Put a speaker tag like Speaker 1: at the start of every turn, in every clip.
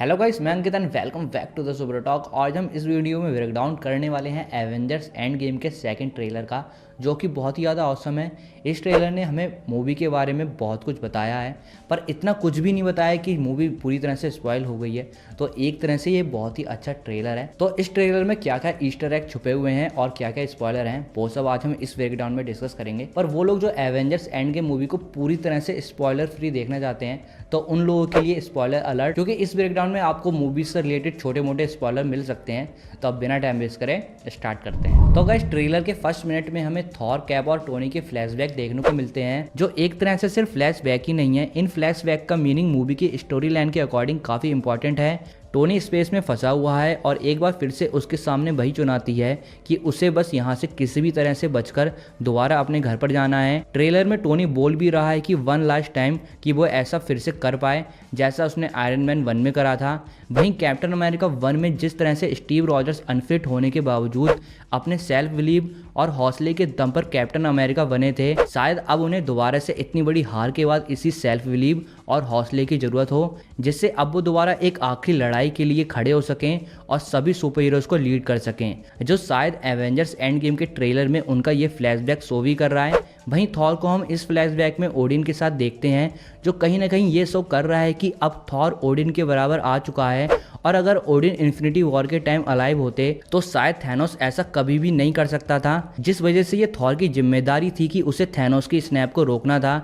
Speaker 1: Hello guys, मैं Ankit and welcome back to the super talk. आज हम इस वीडियो में ब्रेकडाउन करने वाले हैं एवेंजर्स एंड गेम के सेकंड ट्रेलर का, जो कि बहुत ही ज़्यादा ऑसम है। इस ट्रेलर ने हमें मूवी के बारे में बहुत कुछ बताया है, पर इतना कुछ भी नहीं बताया कि मूवी पूरी तरह से स्पॉइल हो गई है। तो एक तरह से ये बहुत ही अच्छा ट्रेलर है। तो इस ट्रेलर में क्या क्या ईस्टर एग छुपे हुए हैं और क्या क्या स्पॉइलर हैं, वो सब आज हम इस ब्रेकडाउन में डिस्कस करेंगे। पर वो लोग जो एवेंजर्स एंड गेम मूवी को पूरी तरह से स्पॉइलर फ्री देखना चाहते हैं, तो उन लोगों के लिए स्पॉइलर अलर्ट, क्योंकि इस ब्रेकडाउन में आपको मूवी से रिलेटेड छोटे मोटे स्पॉइलर मिल सकते हैं। तो अब बिना टाइम वेस्ट करें स्टार्ट करते हैं। तो गाइस, ट्रेलर के फर्स्ट मिनट में हमें थॉर, कैप और टोनी के फ्लैशबैक देखने को मिलते हैं, जो एक तरह से सिर्फ फ्लैशबैक ही नहीं है। इन फ्लैशबैक का मीनिंग मूवी की स्टोरी लाइन के अकॉर्डिंग काफ़ी इंपॉर्टेंट है। टोनी स्पेस में फंसा हुआ है और एक बार फिर से उसके सामने वही चुनौती है कि उसे बस यहाँ से किसी भी तरह से बचकर दोबारा अपने घर पर जाना है। ट्रेलर में टोनी बोल भी रहा है कि वन लास्ट टाइम कि वो ऐसा फिर से कर पाए जैसा उसने आयरन मैन 1 में करा था। वहीं कैप्टन अमेरिका 1 में जिस तरह से स्टीव रॉजर्स अनफिट होने के बावजूद अपने सेल्फ बिलीव और हौसले के दम पर कैप्टन अमेरिका बने थे, शायद अब उन्हें दोबारा से इतनी बड़ी हार के बाद इसी सेल्फ बिलीव और हौसले की जरूरत हो, जिससे अब वो दोबारा एक आखिरी लड़ाई के लिए खड़े हो सकें और सभी सुपर हीरोज को लीड कर सकें, जो शायद एवेंजर्स एंड गेम के ट्रेलर में उनका ये फ्लैशबैक शो भी कर रहा है। वहीं थॉर को हम इस फ्लैशबैक में ओडिन के साथ देखते हैं, जो कहीं ना कहीं ये शो कर रहा है कि अब थॉर ओडिन के बराबर आ चुका है, और अगर ओडिन इन्फिनिटी वॉर के टाइम अलाइव होते तो शायद थैनोस ऐसा कभी भी नहीं कर सकता था, जिस वजह से ये थॉर की जिम्मेदारी थी कि उसे थैनोस की स्नैप को रोकना था।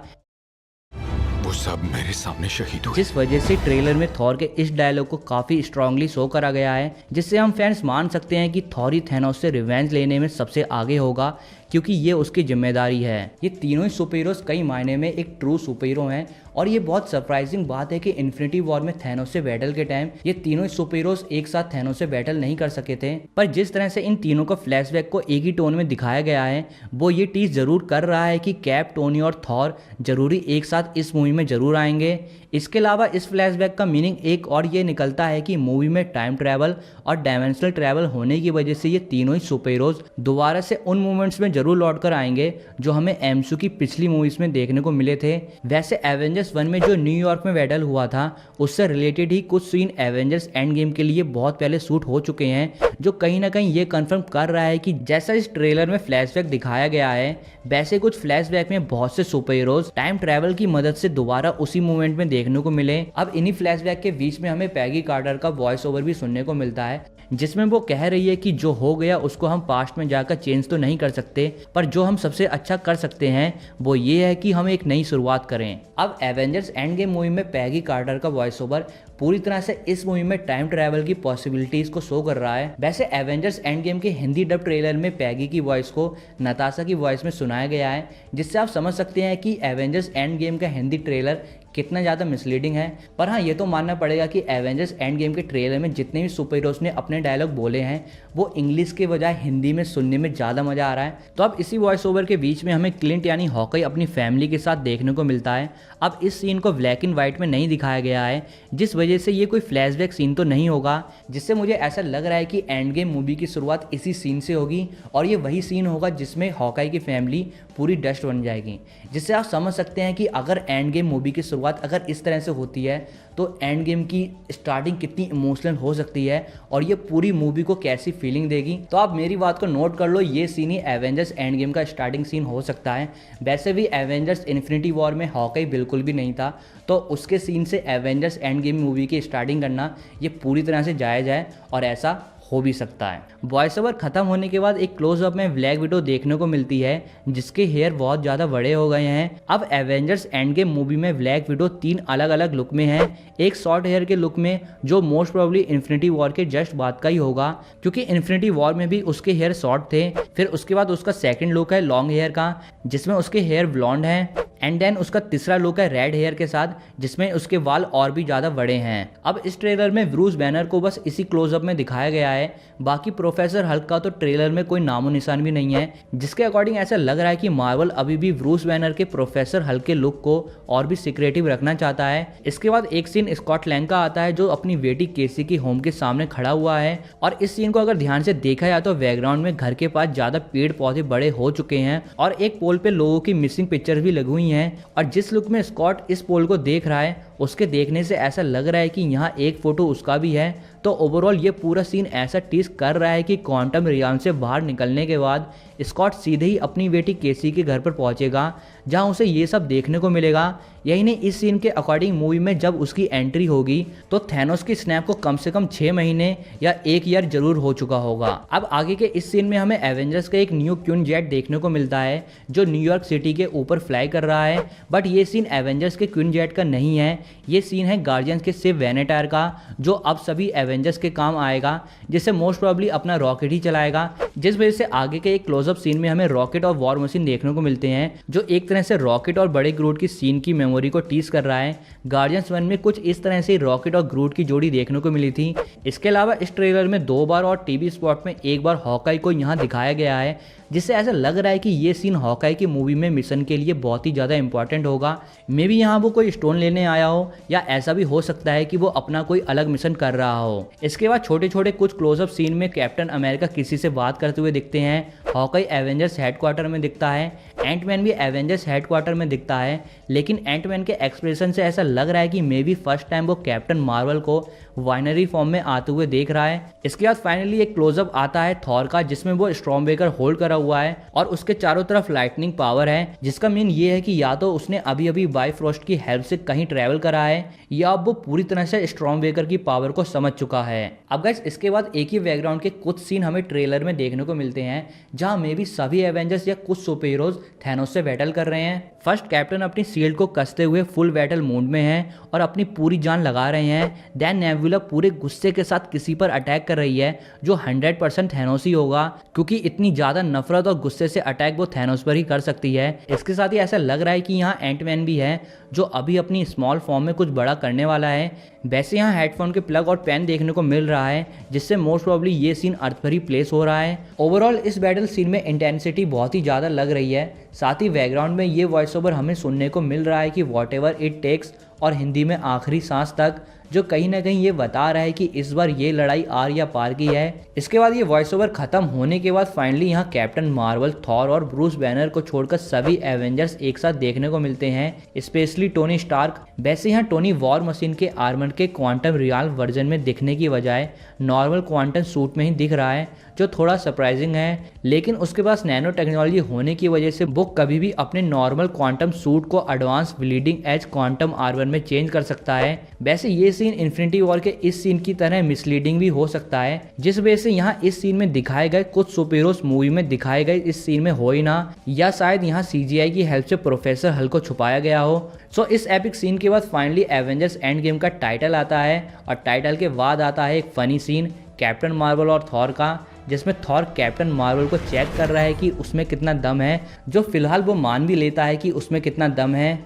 Speaker 2: वो सब मेरे सामने शहीद हुए।
Speaker 1: जिस वजह से ट्रेलर में थॉर के इस डायलॉग को काफी स्ट्रांगली शो करा गया है, जिससे हम फैंस मान सकते हैं कि थॉर ही थैनोस से रिवेंज लेने में सबसे आगे होगा, क्योंकि ये उसकी जिम्मेदारी है। ये तीनों ही सुपर हीरोज कई मायने में एक ट्रू सुपर हीरो हैं, और ये बहुत सरप्राइजिंग बात है कि इन्फिनिटी वॉर में थैनोस से बैटल के टाइम ये तीनों ही सुपर हीरोज एक साथ थैनोस से बैटल नहीं कर सके थे। पर जिस तरह से इन तीनों का फ्लैशबैक को एक ही टोन में दिखाया गया है, वो ये टीज जरूर कर रहा है कि कैप, टोनी और थॉर जरूरी एक साथ इस मूवी में जरूर आएंगे। इसके अलावा इस फ्लैशबैक का मीनिंग एक और ये निकलता है कि मूवी में टाइम ट्रैवल और डायमेंशनल ट्रैवल होने की वजह से ये तीनों ही सुपर हीरोज दोबारा से उन मोमेंट्स में जरूर लौट कर आएंगे जो हमें एमसीयू की पिछली मूवीज में देखने को मिले थे। वैसे एवेंजर्स 1 में जो न्यूयॉर्क में बैटल हुआ था, उससे रिलेटेड ही कुछ सीन एवेंजर्स एंड गेम के लिए बहुत पहले शूट हो चुके हैं, जो कहीं ना कहीं ये कंफर्म कर रहा है कि जैसा इस ट्रेलर में फ्लैशबैक दिखाया गया है, वैसे कुछ फ्लैशबैक में बहुत से सुपर हीरोज टाइम ट्रैवल की मदद से दोबारा उसी मोमेंट में देखने को मिले। अब इन्हीं फ्लैशबैक के बीच में हमें पैगी कार्टर का वॉइस ओवर भी सुनने को मिलता है, जिसमें वो कह रही है कि जो हो गया उसको हम पास्ट में जाकर चेंज तो नहीं कर सकते, पर जो हम सबसे अच्छा कर सकते हैं वो ये है कि हम एक नई शुरुआत करें। अब एवेंजर्स एंड गेम मूवी में पैगी कार्टर का वॉइस ओवर पूरी तरह से इस मूवी में टाइम ट्रैवल की पॉसिबिलिटीज को शो कर रहा है। वैसे एवेंजर्स एंड गेम के हिंदी डब ट्रेलर में पैगी की वॉइस को नताशा की वॉइस में सुनाया गया है, जिससे आप समझ सकते हैं कि एवेंजर्स एंड गेम का हिंदी ट्रेलर कितना ज़्यादा मिसलीडिंग है। पर हाँ, ये तो मानना पड़ेगा कि एवेंजर्स एंड गेम के ट्रेलर में जितने भी सुपर हीरोज ने अपने डायलॉग बोले हैं, वो इंग्लिश के बजाय हिंदी में सुनने में ज़्यादा मज़ा आ रहा है। तो अब इसी वॉइस ओवर के बीच में हमें क्लिंट यानी हॉकी अपनी फैमिली के साथ देखने को मिलता है। अब इस सीन को ब्लैक एंड व्हाइट में नहीं दिखाया गया है, जिस वजह से ये कोई फ्लैशबैक सीन तो नहीं होगा, जिससे मुझे ऐसा लग रहा है कि एंड गेम मूवी की शुरुआत इसी सीन से होगी, और ये वही सीन होगा जिसमें हॉकी की फैमिली पूरी डस्ट बन जाएगी। जिससे आप समझ सकते हैं कि अगर एंड गेम मूवी की शुरुआत अगर इस तरह से होती है, तो एंड गेम की स्टार्टिंग कितनी इमोशनल हो सकती है और ये पूरी मूवी को कैसी फीलिंग देगी। तो आप मेरी बात को नोट कर लो, ये सीन ही एवेंजर्स एंड गेम का स्टार्टिंग सीन हो सकता है। वैसे भी एवेंजर्स इन्फिनिटी वॉर में हॉकी बिल्कुल भी नहीं था, तो उसके सीन से एवेंजर्स एंड गेम मूवी की स्टार्टिंग करना ये पूरी तरह से जायज़ है, और ऐसा हो भी सकता है। वॉइस ओवर खत्म होने के बाद एक क्लोजअप में ब्लैक विडो देखने को मिलती है, जिसके हेयर बहुत ज़्यादा बड़े हो गए हैं। अब एवेंजर्स एंड गेम मूवी में ब्लैक विडो 3 अलग अलग लुक में है। एक शॉर्ट हेयर के लुक में, जो मोस्ट प्रोबेबली इन्फिनिटी वॉर के जस्ट बाद का ही होगा, क्योंकि इन्फिनिटी वॉर में भी उसके हेयर शॉर्ट थे। फिर उसके बाद उसका सेकेंड लुक है लॉन्ग हेयर का, जिसमें उसके हेयर ब्लॉन्ड हैं, एंड देन उसका तीसरा लुक है रेड हेयर के साथ, जिसमें उसके बाल और भी ज़्यादा बड़े हैं। अब इस ट्रेलर में ब्रूस बैनर को बस इसी क्लोजअप में दिखाया गया है, बाकी प्रोफेसर हल्क का तो ट्रेलर में कोई नामो निशान भी नहीं है, जिसके अकॉर्डिंग ऐसा लग रहा है कि मार्वल अभी भी ब्रूस बैनर के प्रोफेसर हल्क के लुक को और भी सिक्रेटिव रखना चाहता है। इसके बाद एक सीन स्कॉट लैंग का आता है, जो अपनी बेटी केसी की होम के सामने खड़ा हुआ है, और इस सीन को अगर ध्यान से देखा जाए तो बैकग्राउंड में घर के पास ज़्यादा पेड़ पौधे बड़े हो चुके हैं, और एक पोल पे लोगों की मिसिंग पिक्चर भी लगी हुई नहीं है। और जिस लुक में स्कॉट इस पोल को देख रहा है उसके देखने से ऐसा लग रहा है कि यहाँ एक फ़ोटो उसका भी है। तो ओवरऑल ये पूरा सीन ऐसा टीज कर रहा है कि क्वांटम रियान से बाहर निकलने के बाद स्कॉट सीधे ही अपनी बेटी केसी के घर पर पहुंचेगा जहां उसे ये सब देखने को मिलेगा। यही नहीं, इस सीन के अकॉर्डिंग मूवी में जब उसकी एंट्री होगी तो थैनोस की स्नैप को कम से कम 6 महीने या 1 ईयर जरूर हो चुका होगा। अब आगे के इस सीन में हमें एवेंजर्स का एक न्यू क्यून जेट देखने को मिलता है जो न्यूयॉर्क सिटी के ऊपर फ्लाई कर रहा है। बट ये सीन एवेंजर्स के क्यून जेट का नहीं है, ये सीन है गार्डियंस के सिर्फ वेनेटायर का जो अब सभी एवेंजर्स के काम आएगा, जिससे मोस्ट प्रोबेबली अपना रॉकेट ही चलाएगा। जिस वजह से आगे के एक क्लोजअप सीन में हमें रॉकेट और वॉर मशीन देखने को मिलते हैं जो एक तरह से रॉकेट और बड़े ग्रूट की सीन की मेमोरी को टीज कर रहा है। गार्डियंस 1 में कुछ इस तरह से रॉकेट और ग्रूट की जोड़ी देखने को मिली थी। इसके अलावा इस ट्रेलर में 2 बार और टीवी स्पॉट में 1 बार हॉकाई को यहाँ दिखाया गया है, जिससे ऐसा लग रहा है कि ये सीन हॉकाई की मूवी में मिशन के लिए बहुत ही ज़्यादा इंपॉर्टेंट होगा। मे बी यहाँ वो कोई स्टोन लेने आया हो या ऐसा भी हो सकता है कि वो अपना कोई अलग मिशन कर रहा हो। इसके बाद छोटे छोटे कुछ क्लोजअप सीन में कैप्टन अमेरिका किसी से बात करते हुए दिखते हैं, हॉकाई एवेंजर्स हेडक्वार्टर में दिखता है, एंटमैन भी एवेंजर्स हेडक्वार्टर में दिखता है। लेकिन एंटमैन के एक्सप्रेशन से ऐसा लग रहा है कि मे बी फर्स्ट टाइम वो कैप्टन मार्वल को वाइनरी फॉर्म में आते हुए देख रहा है। इसके बाद फाइनली एक क्लोजअप आता है थॉर का जिसमें वो स्टॉर्मब्रेकर होल्ड करा हुआ है और उसके चारों तरफ लाइटनिंग पावर है, जिसका मीन ये है कि या तो उसने अभी अभी बाइफ्रोस्ट की हेल्प से कहीं ट्रैवल करा है या अब वो पूरी तरह से स्टॉर्मब्रेकर की पावर को समझ चुका है। अब गाइस इसके बाद एक ही बैकग्राउंड के कुछ सीन हमें ट्रेलर में देखने को मिलते हैं जहां मे बी सभी एवेंजर्स या कुछ सुपर हीरोज थैनोस से बैटल कर रहे हैं। फर्स्ट कैप्टन अपनी शील्ड को कसते हुए फुल बैटल मोड में है और अपनी पूरी जान लगा रहे हैं। देन नेबुला पूरे गुस्से के साथ किसी पर अटैक कर रही है जो 100% थैनोस ही होगा, क्योंकि इतनी ज्यादा नफरत और गुस्से से अटैक वो थैनोस पर ही कर सकती है। इसके साथ ही ऐसा लग रहा है कि यहाँ एंटमैन भी है जो अभी अपनी स्मॉल फॉर्म में कुछ बड़ा करने वाला है। वैसे यहाँ हेडफोन के प्लग और पेन देखने को मिल रहा है जिससे मोस्ट प्रोबेबली ये सीन अर्थ पर ही प्लेस हो रहा है। ओवरऑल इस बैटल सीन में इंटेंसिटी बहुत ही ज़्यादा लग रही है। साथ ही बैकग्राउंड में ये वॉइस ओवर हमें सुनने को मिल रहा है कि वॉट एवर इट टेक्स और हिंदी में आखिरी सांस तक, जो कहीं ना कहीं ये बता रहा है कि इस बार ये लड़ाई आर या पार की है। इसके बाद ये वॉइस ओवर खत्म होने के बाद फाइनली यहाँ कैप्टन मार्वल, थॉर और ब्रूस बैनर को छोड़कर सभी एवेंजर्स एक साथ देखने को मिलते हैं, स्पेशली टोनी स्टार्क। वैसे यहाँ टोनी वॉर मशीन के आर्मर के क्वांटम रियल वर्जन में दिखने की बजाय नॉर्मल क्वांटम सूट में ही दिख रहा है, जो थोड़ा सरप्राइजिंग है। लेकिन उसके पास नैनो टेक्नोलॉजी होने की वजह से वो कभी भी अपने नॉर्मल क्वांटम सूट को advance bleeding edge quantum armour में चेंज कर सकता है। वैसे ये सीन इन्फिनिटी वॉर के इस सीन की तरह मिसलीडिंग भी हो सकता है, जिस वजह से यहाँ इस सीन में दिखाए गए कुछ सुपर हीरोज मूवी में दिखाए गए इस सीन में हो ही ना, या शायद यहाँ CGI की हेल्प से प्रोफेसर हल को छुपाया गया हो। सो इस एपिक सीन के बाद फाइनली एवेंजर्स एंड गेम का टाइटल आता है और टाइटल के बाद आता है एक फनी सीन कैप्टन मार्वल और थॉर का, जिसमें थॉर कैप्टन मार्वल को चेक कर रहा है कि उसमें कितना दम है, जो फिलहाल वो मान भी लेता है कि उसमें कितना दम है।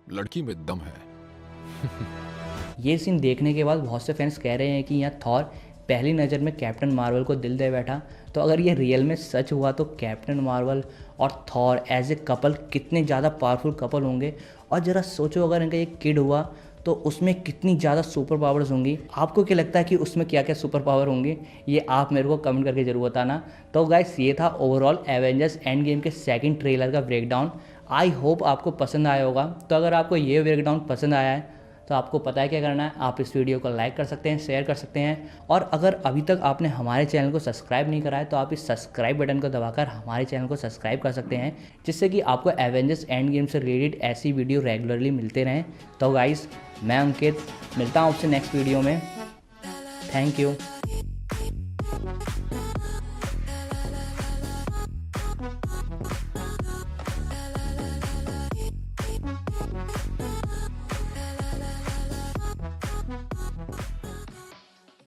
Speaker 2: लड़की में दम है।
Speaker 1: ये सीन देखने के बाद बहुत से फैंस कह रहे हैं कि यहाँ थॉर पहली नज़र में कैप्टन मार्वल को दिल दे बैठा। तो अगर ये रियल में सच हुआ तो कैप्टन मार्वल और थॉर एज ए कपल कितने ज़्यादा पावरफुल कपल होंगे। और ज़रा सोचो अगर इनका एक किड हुआ तो उसमें कितनी ज़्यादा सुपर पावर्स होंगी। आपको क्या लगता है कि उसमें क्या क्या सुपर पावर होंगी, ये आप मेरे को कमेंट करके ज़रूर बताना। तो गाइस ये था ओवरऑल एवेंजर्स एंड गेम के सेकंड ट्रेलर का ब्रेकडाउन। आई होप आपको पसंद आया होगा। तो अगर आपको ये ब्रेकडाउन पसंद आया है तो आपको पता है क्या करना है, आप इस वीडियो को लाइक कर सकते हैं, शेयर कर सकते हैं, और अगर अभी तक आपने हमारे चैनल को सब्सक्राइब नहीं करा है तो आप इस सब्सक्राइब बटन को दबाकर हमारे चैनल को सब्सक्राइब कर सकते हैं, जिससे कि आपको एवेंजर्स एंड गेम से रिलेटेड ऐसी वीडियो रेगुलरली मिलते रहें। तो गाइस मैं अंकित मिलता हूँ आपसे नेक्स्ट वीडियो में। Thank you.